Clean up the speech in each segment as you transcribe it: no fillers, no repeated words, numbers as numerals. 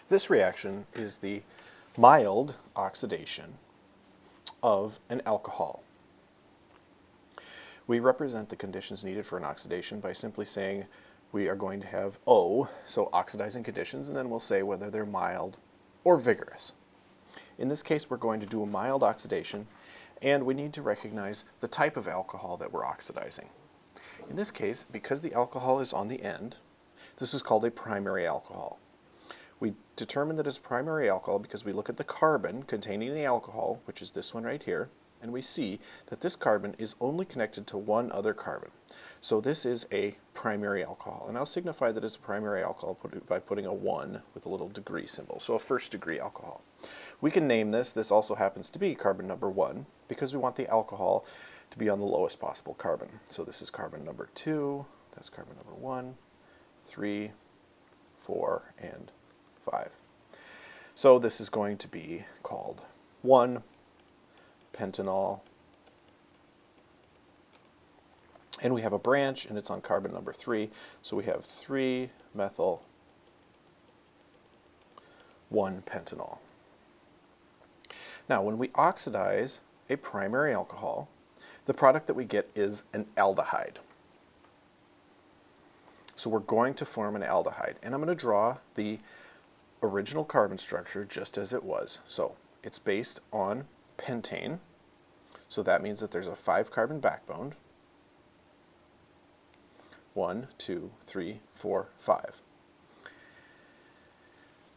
This reaction is the mild oxidation of an alcohol. We represent the conditions needed for an oxidation by simply saying we are going to have O, so oxidizing conditions, and then we'll say whether they're mild or vigorous. In this case, we're going to do a mild oxidation, and we need to recognize the type of alcohol that we're oxidizing. In this case, because the alcohol is on the end, this is called a primary alcohol. We determine that it's primary alcohol because we look at the carbon containing the alcohol, which is this one right here, and we see that this carbon is only connected to one other carbon. So this is a primary alcohol, and I'll signify that it's a primary alcohol by putting a 1 with a little degree symbol, so a first degree alcohol. We can name this also happens to be carbon number 1, because we want the alcohol to be on the lowest possible carbon. So this is carbon number 2, that's carbon number 1, 3, 4, and 5. So this is going to be called 1-pentanol. And we have a branch, and it's on carbon number 3. So we have 3-methyl 1-pentanol. Now, when we oxidize a primary alcohol, the product that we get is an aldehyde. So we're going to form an aldehyde. And I'm going to draw the original carbon structure just as it was. So it's based on pentane. So that means that there's a 5-carbon backbone. 1, 2, 3, 4, 5.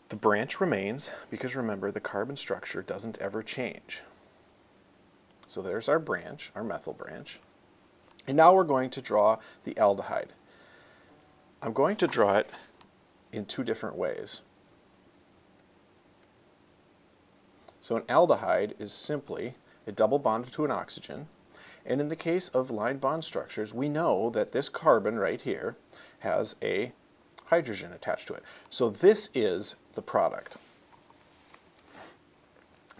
The branch remains because remember the carbon structure doesn't ever change. So there's our branch, our methyl branch. And now we're going to draw the aldehyde. I'm going to draw it in 2 different ways. So an aldehyde is simply a double bond to an oxygen. And in the case of line bond structures, we know that this carbon right here has a hydrogen attached to it. So this is the product.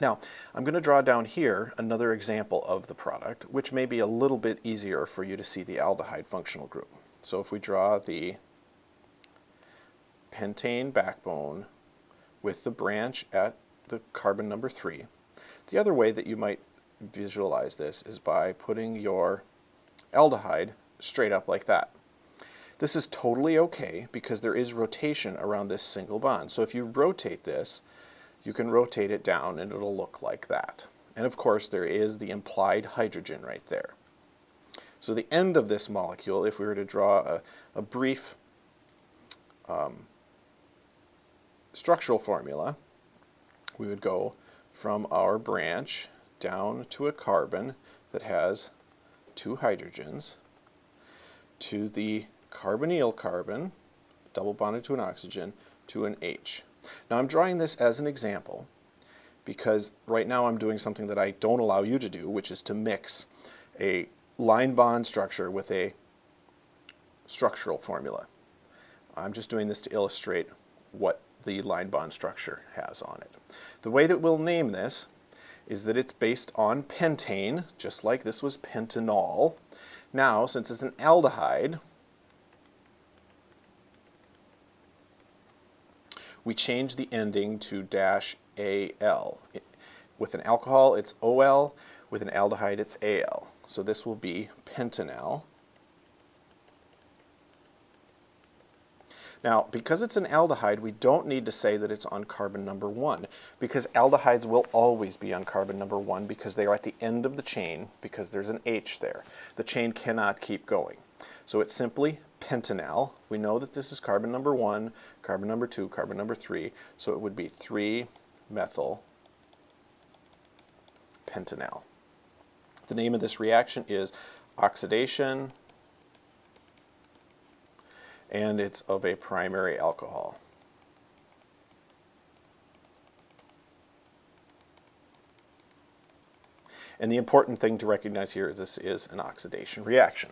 Now, I'm going to draw down here another example of the product, which may be a little bit easier for you to see the aldehyde functional group. So if we draw the pentane backbone with the branch at the carbon number 3, the other way that you might visualize this is by putting your aldehyde straight up like that. This is totally okay because there is rotation around this single bond. So if you rotate this, you can rotate it down and it'll look like that. And of course there is the implied hydrogen right there. So the end of this molecule, if we were to draw a brief structural formula, we would go from our branch down to a carbon that has 2 hydrogens to the carbonyl carbon, double bonded to an oxygen, to an H. Now I'm drawing this as an example because right now I'm doing something that I don't allow you to do, which is to mix a line bond structure with a structural formula. I'm just doing this to illustrate what the line bond structure has on it. The way that we'll name this is that it's based on pentane, just like this was pentanol. Now, since it's an aldehyde, we change the ending to -al. With an alcohol, it's OL. With an aldehyde, it's AL. So this will be pentanal. Now, because it's an aldehyde, we don't need to say that it's on carbon number 1, because aldehydes will always be on carbon number 1 because they are at the end of the chain, because there's an H there. The chain cannot keep going. So it's simply pentanal. We know that this is carbon number 1, carbon number 2, carbon number 3, so it would be 3-methyl pentanal. The name of this reaction is oxidation, and it's of a primary alcohol. And the important thing to recognize here is this is an oxidation reaction.